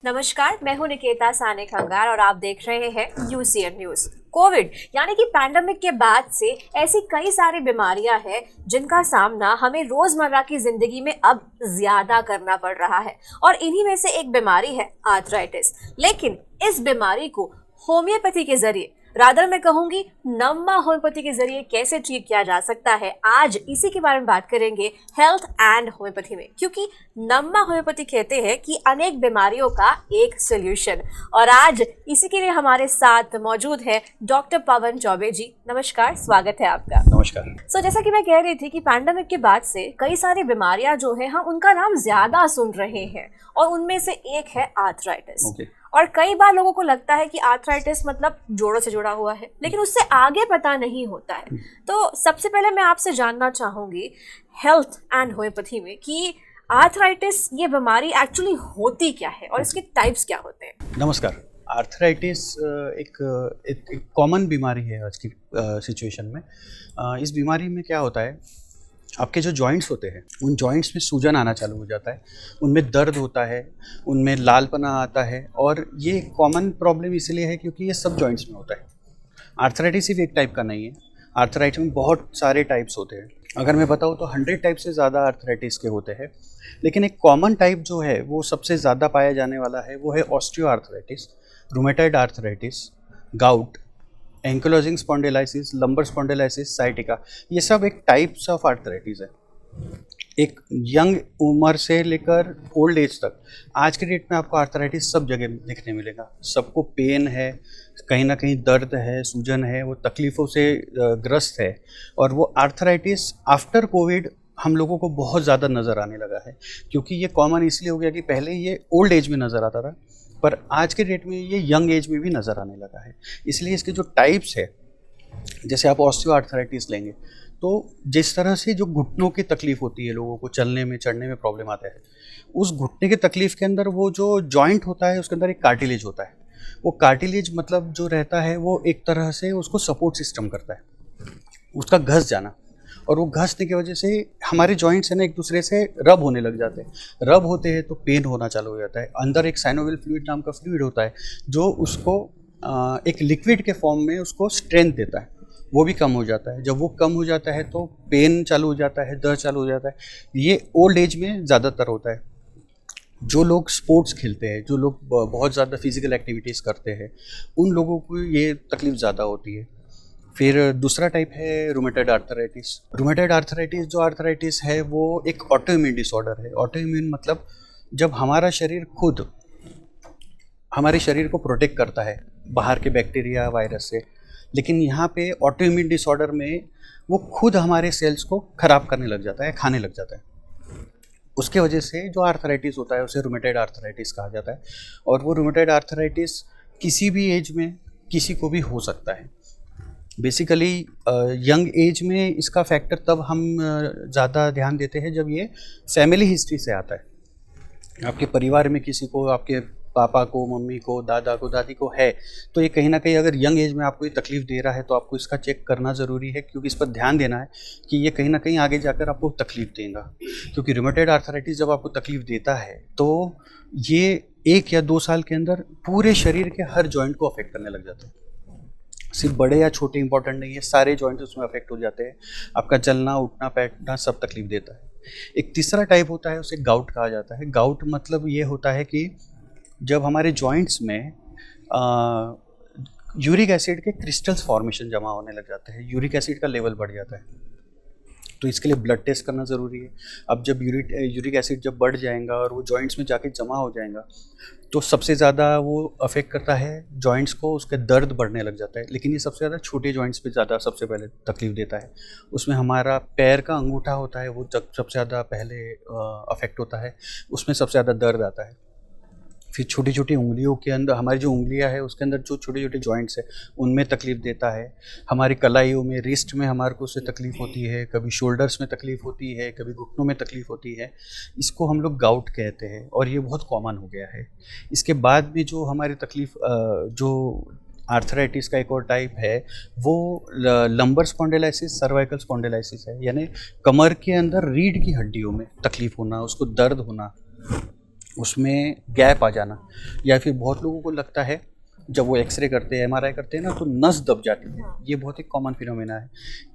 नमस्कार, मैं हूं निकेता साने खंगार और आप देख रहे हैं यूसीएन न्यूज। कोविड यानी कि पैंडेमिक के बाद से ऐसी कई सारी बीमारियां हैं जिनका सामना हमें रोजमर्रा की जिंदगी में अब ज्यादा करना पड़ रहा है और इन्हीं में से एक बीमारी है आर्थराइटिस। लेकिन इस बीमारी को होम्योपैथी के जरिए, रादर मैं कहूंगी नम्मा होम्योपैथी के जरिए कैसे ठीक किया जा सकता है, आज इसी के बारे में बात करेंगे हेल्थ एंड होम्योपैथी में। क्योंकि नम्मा होम्योपैथी कहते हैं कि अनेक बीमारियों का एक सोल्यूशन। और आज इसी के लिए हमारे साथ मौजूद है डॉक्टर पवन चौबे जी। नमस्कार, स्वागत है आपका। नमस्कार। जैसा कि मैं कह रही थी कि पैंडेमिक के बाद से कई सारी बीमारियां जो है हम उनका नाम ज्यादा सुन रहे हैं और उनमें से एक है आर्थराइटिस। और कई बार लोगों को लगता है कि आर्थराइटिस मतलब जोड़ों से जुड़ा हुआ है, लेकिन उससे आगे पता नहीं होता है। तो सबसे पहले मैं आपसे जानना चाहूंगी हेल्थ एंड होम्योपैथी में कि आर्थराइटिस ये बीमारी एक्चुअली होती क्या है और इसके टाइप्स क्या होते हैं। नमस्कार। आर्थराइटिस एक कॉमन बीमारी है आज की सिचुएशन में। इस बीमारी में क्या होता है, आपके जो जॉइंट्स होते हैं उन जॉइंट्स में सूजन आना चालू हो जाता है, उनमें दर्द होता है, उनमें लालपना आता है। और ये कॉमन प्रॉब्लम इसलिए है क्योंकि ये सब जॉइंट्स में होता है। आर्थराइटिस सिर्फ एक टाइप का नहीं है, आर्थराइटिस में बहुत सारे टाइप्स होते हैं। अगर मैं बताऊँ तो 100 टाइप से ज़्यादा आर्थराइटिस के होते हैं, लेकिन एक कॉमन टाइप जो है वो सबसे ज़्यादा पाया जाने वाला है वो है osteoarthritis, rheumatoid arthritis, gout, ankylosing spondylosis, lumbar spondylosis, sciatica. ये सब एक टाइप्स ऑफ आर्थराइटिस है। एक यंग उम्र से लेकर ओल्ड एज तक आज के डेट में आपको आर्थराइटिस सब जगह देखने मिलेगा। सबको पेन है, कहीं ना कहीं दर्द है, सूजन है, वो तकलीफ़ों से ग्रस्त है। और वो आर्थराइटिस आफ्टर कोविड हम लोगों को बहुत ज़्यादा नज़र आने लगा है, क्योंकि ये कॉमन इसलिए हो गया कि पहले ये ओल्ड एज में नज़र आता था, पर आज के डेट में ये यंग एज में भी नज़र आने लगा है। इसलिए इसके जो टाइप्स है, जैसे आप ऑस्टियो आर्थराइटिस लेंगे तो जिस तरह से जो घुटनों की तकलीफ होती है, लोगों को चलने में चढ़ने में प्रॉब्लम आता है, उस घुटने की तकलीफ के अंदर वो जो जॉइंट होता है उसके अंदर एक कार्टिलेज होता है। वो कार्टिलेज मतलब जो रहता है वो एक तरह से उसको सपोर्ट सिस्टम करता है, उसका घस जाना। और वो घसने की वजह से हमारे जॉइंट्स है ना एक दूसरे से रब होने लग जाते हैं। रब होते हैं तो पेन होना चालू हो जाता है। अंदर एक साइनोवियल फ्लूइड नाम का फ्लूइड होता है जो उसको एक लिक्विड के फॉर्म में उसको स्ट्रेंथ देता है, वो भी कम हो जाता है। जब वो कम हो जाता है तो पेन चालू हो जाता है, दर्द चालू हो जाता है। ये ओल्ड एज में ज़्यादातर होता है। जो लोग स्पोर्ट्स खेलते हैं, जो लोग बहुत ज़्यादा फिजिकल एक्टिविटीज़ करते हैं, उन लोगों को ये तकलीफ ज़्यादा होती है। फिर दूसरा टाइप है रूमेटॉइड आर्थराइटिस। रूमेटॉइड आर्थराइटिस जो आर्थराइटिस है वो एक ऑटोइम्यून डिसऑर्डर है। ऑटोइम्यून मतलब जब हमारा शरीर खुद हमारे शरीर को प्रोटेक्ट करता है बाहर के बैक्टीरिया वायरस से, लेकिन यहाँ पे ऑटोइम्यून डिसऑर्डर में वो खुद हमारे सेल्स को ख़राब करने लग जाता है, खाने लग जाता है। उसके वजह से जो आर्थराइटिस होता है उसे रूमेटॉइड आर्थराइटिस कहा जाता है। और वो रूमेटॉइड आर्थराइटिस किसी भी एज में किसी को भी हो सकता है। बेसिकली यंग एज में इसका फैक्टर तब हम ज़्यादा ध्यान देते हैं जब ये फैमिली हिस्ट्री से आता है। आपके परिवार में किसी को, आपके पापा को, मम्मी को, दादा को, दादी को है, तो ये कहीं ना कहीं अगर यंग एज में आपको ये तकलीफ़ दे रहा है तो आपको इसका चेक करना ज़रूरी है, क्योंकि इस पर ध्यान देना है कि ये कहीं ना कहीं आगे जाकर आपको तकलीफ़ देगा। क्योंकि रूमेटॉइड आर्थराइटिस जब आपको तकलीफ़ देता है तो ये 1 या 2 साल के अंदर पूरे शरीर के हर जॉइंट को अफेक्ट करने लग जाता है। सिर्फ बड़े या छोटे इंपॉर्टेंट नहीं है, सारे जॉइंट्स उसमें अफेक्ट हो जाते हैं। आपका चलना, उठना, बैठना सब तकलीफ देता है। एक तीसरा टाइप होता है, उसे गाउट कहा जाता है। गाउट मतलब ये होता है कि जब हमारे जॉइंट्स में यूरिक एसिड के क्रिस्टल्स फॉर्मेशन जमा होने लग जाते हैं, यूरिक एसिड का लेवल बढ़ जाता है, तो इसके लिए ब्लड टेस्ट करना ज़रूरी है। अब जब यूरिक एसिड जब बढ़ जाएगा और वो जॉइंट्स में जाके जमा हो जाएगा तो सबसे ज़्यादा वो अफेक्ट करता है जॉइंट्स को, उसके दर्द बढ़ने लग जाता है। लेकिन ये सबसे ज़्यादा छोटे जॉइंट्स पे ज़्यादा सबसे पहले तकलीफ देता है। उसमें हमारा पैर का अंगूठा होता है, वो सबसे ज़्यादा पहले अफेक्ट होता है, उसमें सबसे ज़्यादा दर्द आता है। फिर छोटी छोटी उंगलियों के अंदर, हमारी जो उंगलियां है उसके अंदर जो छोटे छोटे जॉइंट्स है उनमें तकलीफ़ देता है। हमारी कलाइयों में, रिस्ट में हमारे को उससे तकलीफ़ होती है, कभी शोल्डर्स में तकलीफ़ होती है, कभी घुटनों में तकलीफ़ होती है। इसको हम लोग गाउट कहते हैं और ये बहुत कॉमन हो गया है। इसके बाद भी जो हमारी तकलीफ़ जो आर्थराइटिस का एक और टाइप है वो लंबर स्पॉन्डिलाइसिस, सर्वाइकल स्पॉन्डिलाइसिस है। यानी कमर के अंदर रीढ़ की हड्डियों में तकलीफ़ होना, उसको दर्द होना, उसमें गैप आ जाना, या फिर बहुत लोगों को लगता है जब वो एक्सरे करते हैं, एमआरआई करते हैं ना, तो नस दब जाती है। ये बहुत ही कॉमन फिनोमेना है।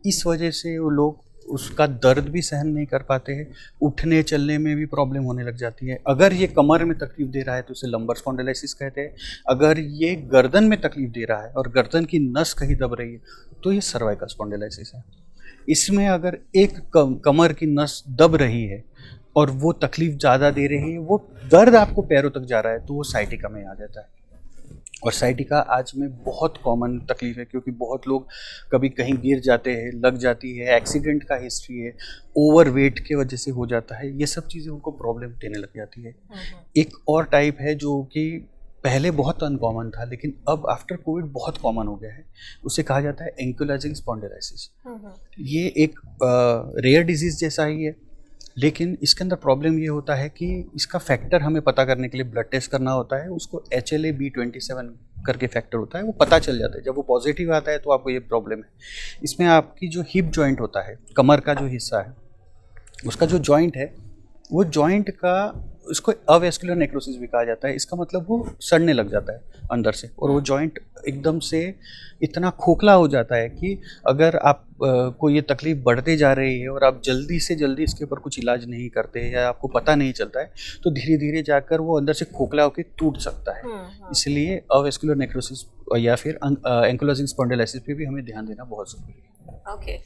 इस वजह से वो लोग उसका दर्द भी सहन नहीं कर पाते हैं, उठने चलने में भी प्रॉब्लम होने लग जाती है। अगर ये कमर में तकलीफ दे रहा है तो उसे लंबर स्पॉन्डिलाइसिस कहते हैं। अगर ये गर्दन में तकलीफ दे रहा है और गर्दन की नस कहीं दब रही है तो ये सर्वाइकल स्पॉन्डिलाइसिस है। इसमें अगर एक कमर की नस दब रही है और वो तकलीफ ज़्यादा दे रही है, वो दर्द आपको पैरों तक जा रहा है, तो वो साइटिका में आ जाता है। और साइटिका आज में बहुत कॉमन तकलीफ है, क्योंकि बहुत लोग कभी कहीं गिर जाते हैं, लग जाती है, एक्सीडेंट का हिस्ट्री है, ओवरवेट के वजह से हो जाता है, ये सब चीज़ें उनको प्रॉब्लम देने लग जाती है। एक और टाइप है जो कि पहले बहुत अनकॉमन था, लेकिन अब आफ्टर कोविड बहुत कॉमन हो गया है, उसे कहा जाता है एंकिलोजिंग स्पॉन्डिलाइसिस। ये एक रेयर डिजीज़ जैसा ही है, लेकिन इसके अंदर प्रॉब्लम ये होता है कि इसका फैक्टर हमें पता करने के लिए ब्लड टेस्ट करना होता है। उसको HLA-B27 करके फैक्टर होता है, वो पता चल जाता है। जब वो पॉजिटिव आता है तो आपको ये प्रॉब्लम है। इसमें आपकी जो हिप जॉइंट होता है, कमर का जो हिस्सा है, उसका जो जॉइंट है, वो जॉइंट का, उसको अवेस्कुलर नेक्रोसिस भी कहा जाता है। इसका मतलब वो सड़ने लग जाता है अंदर से, और वो जॉइंट एकदम से इतना खोखला हो जाता है कि अगर आप को ये तकलीफ बढ़ते जा रही है और आप जल्दी से जल्दी इसके ऊपर कुछ इलाज नहीं करते या आपको पता नहीं चलता है, तो धीरे धीरे जाकर वो अंदर से खोखला होकर टूट सकता है। इसलिए अवेस्कुलर नेक्रोसिस या फिर एंकिलोजिंग स्पॉन्डिलाइसिस पे भी हमें ध्यान देना बहुत ज़रूरी है। ओके,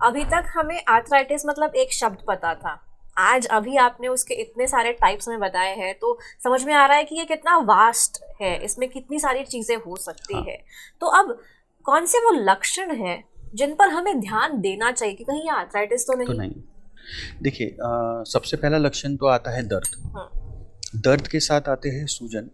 अभी तक हमें आर्थराइटिस मतलब एक शब्द पता था, आज अभी आपने उसके इतने सारे टाइप्स में बताए हैं तो समझ में आ रहा है कि ये कितना वास्ट है, इसमें कितनी सारी चीज़ें हो सकती है। तो अब कौन से वो लक्षण हैं जिन पर हमें ध्यान देना चाहिए कि कहीं ये आर्थराइटिस तो नहीं? देखिए, सबसे पहला लक्षण तो आता है दर्द। दर्द के साथ आते हैं सूजन,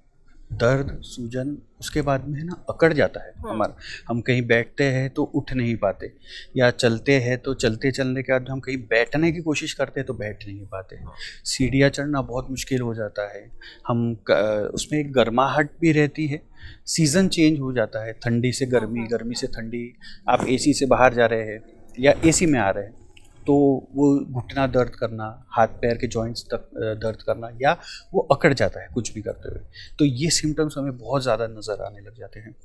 दर्द, सूजन, उसके बाद में है ना अकड़ जाता है हमारा। हम कहीं बैठते हैं तो उठ नहीं पाते, या चलते हैं तो चलने के बाद हम कहीं बैठने की कोशिश करते हैं तो बैठ नहीं पाते। सीढ़ियाँ चढ़ना बहुत मुश्किल हो जाता है। हम उसमें एक गर्माहट भी रहती है। सीज़न चेंज हो जाता है, ठंडी से गर्मी, गर्मी से ठंडी। आप AC से बाहर जा रहे हैं या AC में आ रहे हैं तो वो घुटना दर्द करना, हाथ पैर के जॉइंट्स तक दर्द करना, या वो अकड़ जाता है कुछ भी करते हुए। तो ये सिम्टम्स हमें बहुत ज़्यादा नज़र आने लग जाते हैं।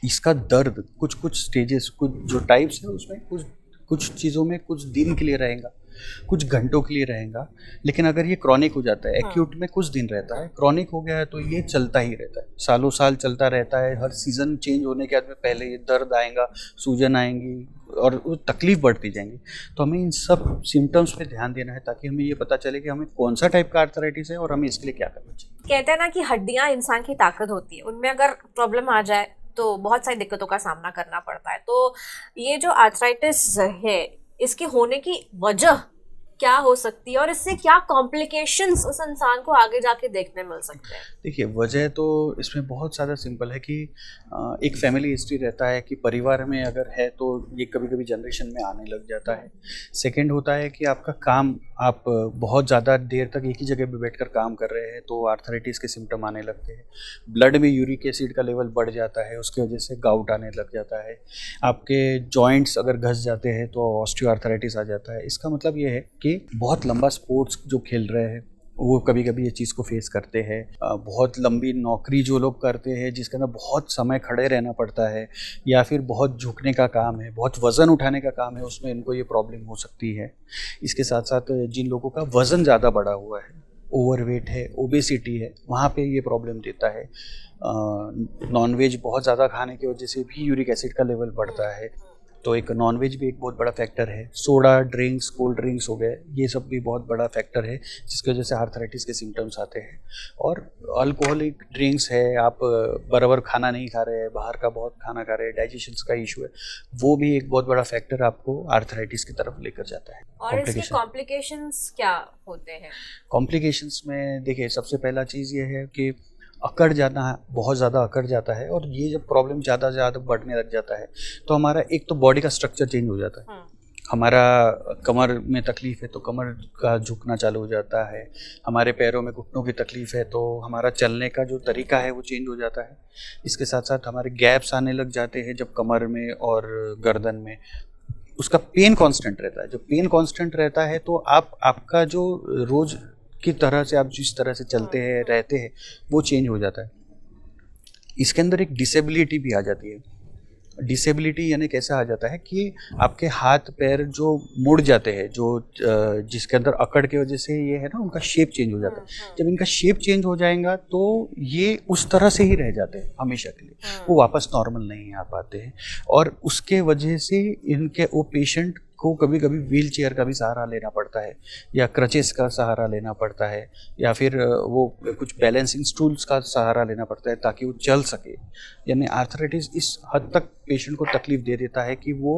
इसका दर्द कुछ स्टेजेस, कुछ जो टाइप्स है उसमें कुछ चीज़ों में कुछ दिन के लिए रहेगा, कुछ घंटों के लिए रहेगा। लेकिन अगर ये क्रॉनिक हो जाता है, एक्यूट में कुछ दिन रहता है, क्रॉनिक हो गया है तो ये चलता ही रहता है, सालों साल चलता रहता है। हर सीज़न चेंज होने के बाद में पहले ये दर्द आएगा, सूजन आएंगी और वो तकलीफ बढ़ती जाएंगी। तो हमें इन सब सिम्टम्स पे ध्यान देना है ताकि हमें ये पता चले कि हमें कौन सा टाइप का आर्थराइटिस है और हमें इसके लिए क्या करना चाहिए। कहते हैं ना कि हड्डियां इंसान की ताकत होती है, उनमें अगर प्रॉब्लम आ जाए तो बहुत सारी दिक्कतों का सामना करना पड़ता है। तो ये जो आर्थराइटिस है, इसके होने की वजह क्या हो सकती है और इससे क्या कॉम्प्लिकेशंस उस इंसान को आगे जाके देखने मिल सकते हैं? देखिए, वजह तो इसमें बहुत ज़्यादा सिंपल है कि एक फैमिली हिस्ट्री रहता है कि परिवार में अगर है तो ये कभी कभी जनरेशन में आने लग जाता है। सेकंड होता है कि आपका काम, आप बहुत ज़्यादा देर तक एक ही जगह पे बैठकर काम कर रहे हैं तो आर्थराइटिस के सिम्टम आने लगते हैं। ब्लड में यूरिक एसिड का लेवल बढ़ जाता है, उसकी वजह से गाउट आने लग जाता है। आपके जॉइंट्स अगर घस जाते हैं तो ऑस्टियोआर्थराइटिस आ जाता है। इसका मतलब ये है कि बहुत लंबा स्पोर्ट्स जो खेल रहे हैं वो कभी कभी ये चीज़ को फेस करते हैं। बहुत लंबी नौकरी जो लोग करते हैं जिसके अंदर बहुत समय खड़े रहना पड़ता है, या फिर बहुत झुकने का काम है, बहुत वज़न उठाने का काम है, उसमें इनको ये प्रॉब्लम हो सकती है। इसके साथ साथ जिन लोगों का वज़न ज़्यादा बढ़ा हुआ है, ओवरवेट है, ओबेसिटी है, वहाँ पे ये प्रॉब्लम देता है। नॉनवेज बहुत ज़्यादा खाने की वजह से भी यूरिक एसिड का लेवल बढ़ता है, तो एक नॉनवेज भी एक बहुत बड़ा फैक्टर है। सोडा ड्रिंक्स, कोल्ड ड्रिंक्स हो गए, ये सब भी बहुत बड़ा फैक्टर है जिसकी वजह से आर्थराइटिस के सिम्टम्स आते हैं। और अल्कोहलिक ड्रिंक्स है, आप बराबर खाना नहीं खा रहे हैं, बाहर का बहुत खाना खा रहे हैं, डाइजेशन का इशू है, वो भी एक बहुत बड़ा फैक्टर आपको आर्थराइटिस की तरफ लेकर जाता है। और इसके कॉम्प्लिकेशंस क्या होते हैं? कॉम्प्लिकेशंस में देखिए, सबसे पहला चीज़ ये है कि अकड़ जाना, बहुत ज़्यादा अकड़ जाता है। और ये जब प्रॉब्लम ज़्यादा बढ़ने लग जाता है तो हमारा एक तो बॉडी का स्ट्रक्चर चेंज हो जाता है। हमारा कमर में तकलीफ़ है तो कमर का झुकना चालू हो जाता है, हमारे पैरों में घुटनों की तकलीफ़ है तो हमारा चलने का जो तरीका है वो चेंज हो जाता है। इसके साथ साथ हमारे गैप्स आने लग जाते हैं जब कमर में और गर्दन में। उसका पेन कांस्टेंट रहता है। जब पेन कांस्टेंट रहता है तो आपका जो रोज़ की तरह से आप जिस तरह से चलते हैं रहते हैं वो चेंज हो जाता है। इसके अंदर एक डिसेबिलिटी भी आ जाती है। डिसेबिलिटी यानी कैसा आ जाता है कि आपके हाथ पैर जो मुड़ जाते हैं, जो जिसके अंदर अकड़ की वजह से ये है ना, उनका शेप चेंज हो जाता है। जब इनका शेप चेंज हो जाएगा तो ये उस तरह से ही रह जाते हैं हमेशा के लिए, वो वापस नॉर्मल नहीं आ पाते हैं। और उसके वजह से इनके वो पेशेंट को कभी कभी व्हील चेयर का भी सहारा लेना पड़ता है, या क्रचेस का सहारा लेना पड़ता है, या फिर वो कुछ बैलेंसिंग स्टूल्स का सहारा लेना पड़ता है ताकि वो चल सके। यानी आर्थराइटिस इस हद तक पेशेंट को तकलीफ दे देता है कि वो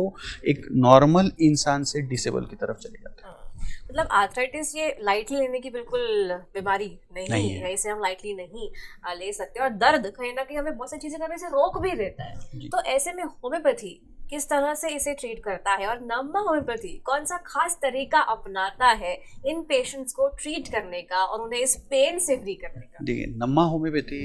एक नॉर्मल इंसान से डिसेबल की तरफ चले जाता है। मतलब आर्थराइटिस ये लाइटली लेने की बिल्कुल बीमारी नहीं है, इसे हम लाइटली नहीं ले सकते। और दर्द कहीं ना कहीं हमें बहुत सी चीजें करने से रोक भी देता है। तो ऐसे में होम्योपैथी किस तरह से इसे ट्रीट करता है, और नम्मा होम्योपैथी कौन सा खास तरीका अपनाता है इन पेशेंट्स को ट्रीट करने का और उन्हें इस पेन से फ्री करने का? देखिए, नम्मा होम्योपैथी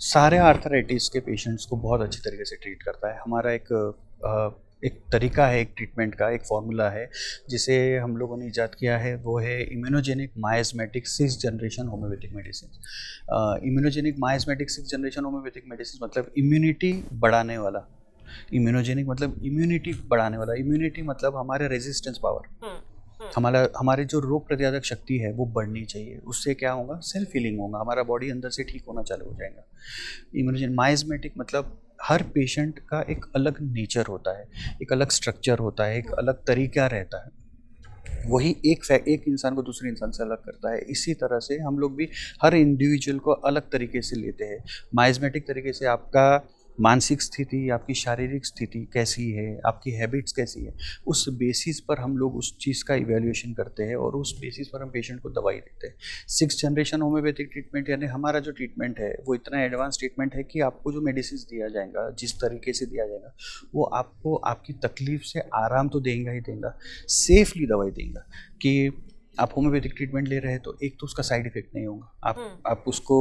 सारे आर्थराइटिस के पेशेंट्स को बहुत अच्छी तरीके से ट्रीट करता है। हमारा एक तरीका है, एक ट्रीटमेंट का एक फॉर्मूला है जिसे हम लोगों ने इजाद किया है, वो है immunogenic miasmatic 6th generation homeopathic medicine. Immunogenic miasmatic 6th generation homeopathic medicine मतलब इम्यूनिटी बढ़ाने वाला। इम्यूनोजेनिक मतलब इम्यूनिटी बढ़ाने वाला। इम्यूनिटी मतलब हमारे रेजिस्टेंस पावर, हमारे जो रोग प्रतिरोधक शक्ति है वो बढ़नी चाहिए। उससे क्या होगा, सेल्फ हीलिंग होगा, हमारा बॉडी अंदर से ठीक होना चालू हो जाएगा। इम्यूनोजेनिक माइस्मेटिक मतलब हर पेशेंट का एक अलग नेचर होता है, एक अलग स्ट्रक्चर होता है, एक अलग तरीका रहता है। वही एक इंसान को दूसरे इंसान से अलग करता है। इसी तरह से हम लोग भी हर इंडिविजुअल को अलग तरीके से लेते हैं। माइस्मेटिक तरीके से आपका मानसिक स्थिति, आपकी शारीरिक स्थिति कैसी है, आपकी हैबिट्स कैसी है, उस बेसिस पर हम लोग उस चीज़ का इवैल्यूएशन करते हैं और उस बेसिस पर हम पेशेंट को दवाई देते हैं। 6th जनरेशन होम्योपैथिक ट्रीटमेंट यानी हमारा जो ट्रीटमेंट है वो इतना एडवांस ट्रीटमेंट है कि आपको जो मेडिसिन दिया जाएगा, जिस तरीके से दिया जाएगा, वो आपको आपकी तकलीफ से आराम तो देगा ही देगा, सेफली दवाई देगा। कि आप होम्योपैथिक ट्रीटमेंट ले रहे हैं तो एक तो उसका साइड इफेक्ट नहीं होगा, आप उसको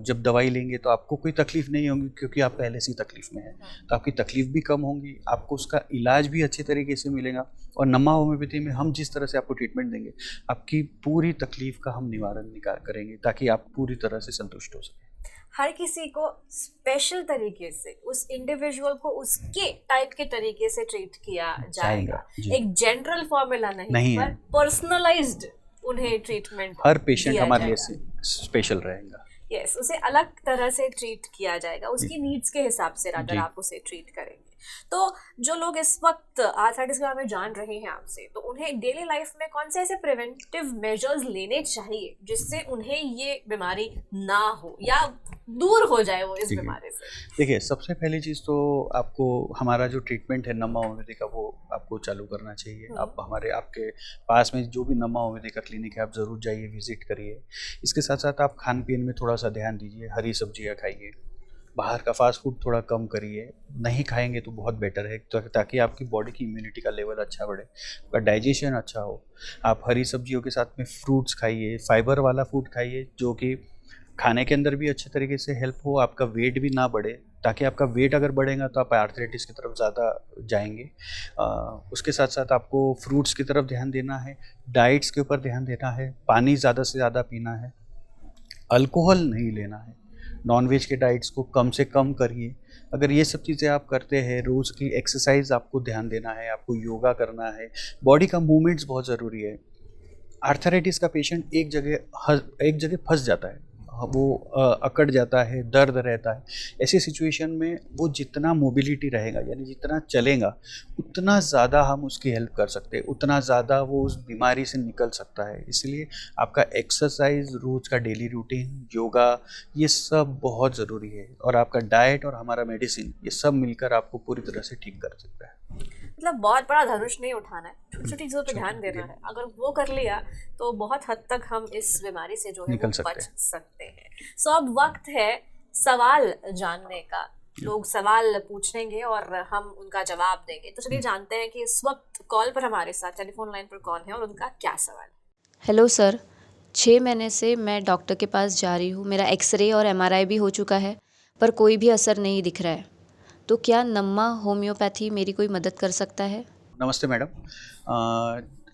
जब दवाई लेंगे तो आपको कोई तकलीफ नहीं होगी क्योंकि आप पहले से ही तकलीफ में हैं, तो आपकी तकलीफ भी कम होगी, आपको उसका इलाज भी अच्छे तरीके से मिलेगा। और नम्मा होम्योपैथी में हम जिस तरह से आपको ट्रीटमेंट देंगे, आपकी पूरी तकलीफ का हम निवारण करेंगे ताकि आप पूरी तरह से संतुष्ट हो सकें। हर किसी को स्पेशल तरीके से, उस इंडिविजुअल को उसके टाइप के तरीके से ट्रीट किया जाएगा। एक जनरल फॉर्मूला नहीं पर पर्सनलाइज्ड उन्हें ट्रीटमेंट, हर पेशेंट हमारे लिए स्पेशल रहेगा। यस, उसे अलग तरह से ट्रीट किया जाएगा, उसकी नीड्स के हिसाब से अगर आप उसे ट्रीट करेंगे। तो जो लोग इस वक्त आर्थराइटिस के बारे में जान रहे हैं आपसे, तो उन्हें डेली लाइफ में कौन से ऐसे प्रिवेंटिव मेजर्स लेने चाहिए जिससे उन्हें ये बीमारी ना हो या दूर हो जाए वो इस बीमारी से? देखिए, सबसे पहली चीज़ तो आपको हमारा जो ट्रीटमेंट है नम्मा होम्योपैथी का, वो आपको चालू करना चाहिए। आप आपके पास में जो भी नम्मा होम्योपैथी का क्लिनिक है, आप ज़रूर जाइए, विजिट करिए। इसके साथ साथ आप खान पीन में थोड़ा सा ध्यान दीजिए, हरी सब्जियाँ खाइए, बाहर का फास्ट फूड थोड़ा कम करिए, नहीं खाएंगे तो बहुत बेटर है, तो ताकि आपकी बॉडी की इम्यूनिटी का लेवल अच्छा बढ़े, आपका डाइजेशन अच्छा हो। आप हरी सब्जियों के साथ में फ्रूट्स खाइए, फाइबर वाला फूड खाइए जो कि खाने के अंदर भी अच्छे तरीके से हेल्प हो, आपका वेट भी ना बढ़े, ताकि आपका वेट अगर बढ़ेगा तो आप आर्थराइटिस की तरफ ज़्यादा जाएंगे। उसके साथ साथ आपको फ्रूट्स की तरफ ध्यान देना है, डाइट्स के ऊपर ध्यान देना है, पानी ज़्यादा से ज़्यादा पीना है, अल्कोहल नहीं लेना है, नॉनवेज के डाइट्स को कम से कम करिए। अगर ये सब चीज़ें आप करते हैं, रोज़ की एक्सरसाइज आपको ध्यान देना है, आपको योगा करना है, बॉडी का मूवमेंट्स बहुत ज़रूरी है। आर्थराइटिस का पेशेंट एक जगह फंस जाता है, वो अकड़ जाता है, दर्द रहता है। ऐसी सिचुएशन में वो जितना मोबिलिटी रहेगा, यानी जितना चलेगा, उतना ज़्यादा हम उसकी हेल्प कर सकते हैं, उतना ज़्यादा वो उस बीमारी से निकल सकता है। इसलिए आपका एक्सरसाइज, रोज़ का डेली रूटीन, योगा, ये सब बहुत ज़रूरी है। और आपका डाइट और हमारा मेडिसिन, ये सब मिलकर आपको पूरी तरह से ठीक कर सकता है। मतलब बहुत बड़ा धनुष नहीं उठाना है, छोटी छोटी चीज़ों पे ध्यान देना है। अगर वो कर लिया तो बहुत हद तक हम इस बीमारी से जो है वो बच सकते हैं। सो अब वक्त है सवाल जानने का। लोग सवाल पूछेंगे और हम उनका जवाब देंगे। तो चलिए जानते हैं कि इस वक्त कॉल पर हमारे साथ टेलीफोन लाइन पर कौन है और उनका क्या सवाल है। हेलो सर, 6 महीने से मैं डॉक्टर के पास जा रही हूँ। मेरा एक्सरे और MRI भी हो चुका है, पर कोई भी असर नहीं दिख रहा है। तो क्या नम्मा होम्योपैथी मेरी कोई मदद कर सकता है? नमस्ते मैडम,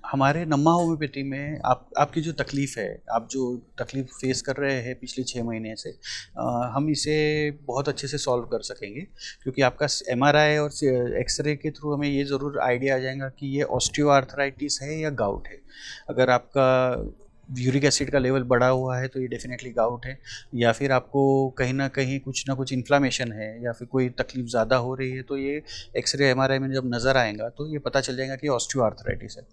हमारे नम्मा होम्योपैथी में आपकी जो तकलीफ़ है, आप जो तकलीफ़ फेस कर रहे हैं पिछले 6 महीने से, हम इसे बहुत अच्छे से सॉल्व कर सकेंगे, क्योंकि आपका एमआरआई और एक्सरे के थ्रू हमें ये ज़रूर आइडिया आ जाएगा कि ये ऑस्टियोआर्थराइटिस है या गाउट है। अगर आपका यूरिक एसिड का लेवल बढ़ा हुआ है तो ये डेफिनेटली गाउट है, या फिर आपको कहीं ना कहीं कुछ ना कुछ इन्फ्लामेशन है या फिर कोई तकलीफ ज़्यादा हो रही है, तो ये एक्सरे एमआरआई में जब नज़र आएगा तो ये पता चल जाएगा कि ऑस्टियोआर्थराइटिस है।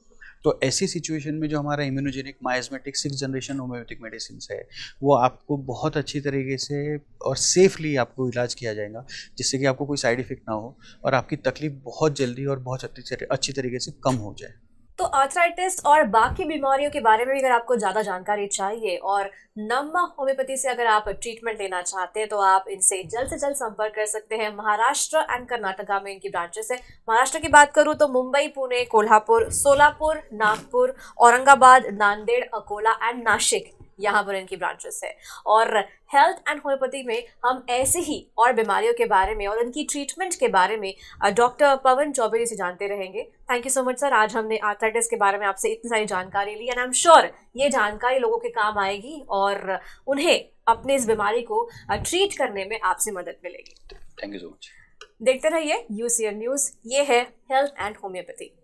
तो ऐसी सिचुएशन में जो हमारा immunogenic miasmatic 6th generation homeopathic medicine है, वो आपको बहुत अच्छी तरीके से और सेफली आपको इलाज किया जाएगा, जिससे कि आपको कोई साइड इफ़ेक्ट ना हो और आपकी तकलीफ बहुत जल्दी और बहुत अच्छी तरीके से कम हो जाए। तो आर्थराइटिस और बाकी बीमारियों के बारे में भी अगर आपको ज़्यादा जानकारी चाहिए और नम्मा होम्योपैथी से अगर आप ट्रीटमेंट लेना चाहते हैं तो आप इनसे जल्द से जल्द संपर्क कर सकते हैं। महाराष्ट्र एंड कर्नाटका में इनकी ब्रांचेस है। महाराष्ट्र की बात करूँ तो मुंबई, पुणे, कोल्हापुर, सोलापुर, नागपुर, औरंगाबाद, नांदेड़, अकोला एंड नासिक, यहाँ पर इनकी ब्रांचेस है। और हेल्थ एंड होम्योपैथी में हम ऐसे ही और बीमारियों के बारे में और उनकी ट्रीटमेंट के बारे में डॉक्टर पवन चौबे से जानते रहेंगे। Thank you so much sir, आज हमने आर्थराइटिस के बारे में आपसे इतनी सारी जानकारी ली एंड आई एम श्योर ये जानकारी लोगों के काम आएगी और उन्हें अपनी इस बीमारी को ट्रीट करने में आपसे मदद मिलेगी। Thank you so much. देखते रहिए UCN न्यूज़, ये है हेल्थ एंड होम्योपैथी।